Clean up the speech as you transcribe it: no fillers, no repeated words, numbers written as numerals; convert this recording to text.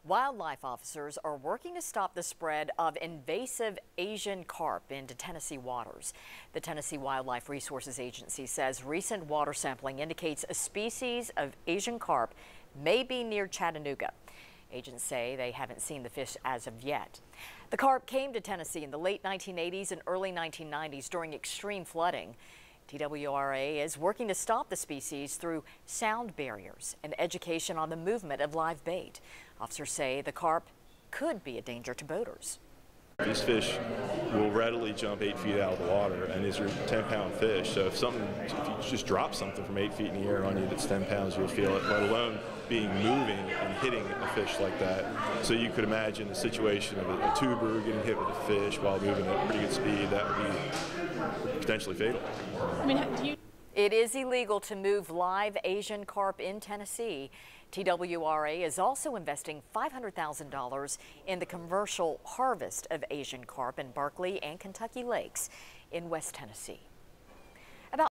Wildlife officers are working to stop the spread of invasive Asian carp into Tennessee waters. The Tennessee Wildlife Resources Agency says recent water sampling indicates a species of Asian carp may be near Chattanooga. Agents say they haven't seen the fish as of yet. The carp came to Tennessee in the late 1980s and early 1990s during extreme flooding. TWRA is working to stop the species through sound barriers and education on the movement of live bait. Officers say the carp could be a danger to boaters. These fish will readily jump 8 feet out of the water, and these are 10-pound fish. So if you just drop something from 8 feet in the air on you that's 10 pounds, you'll feel it, let alone being moving and hitting a fish like that. So you could imagine the situation of a tuber getting hit with a fish while moving at pretty good speed. That would be potentially fatal. It is illegal to move live Asian carp in Tennessee. TWRA is also investing $500,000 in the commercial harvest of Asian carp in Berkeley and Kentucky lakes in West Tennessee.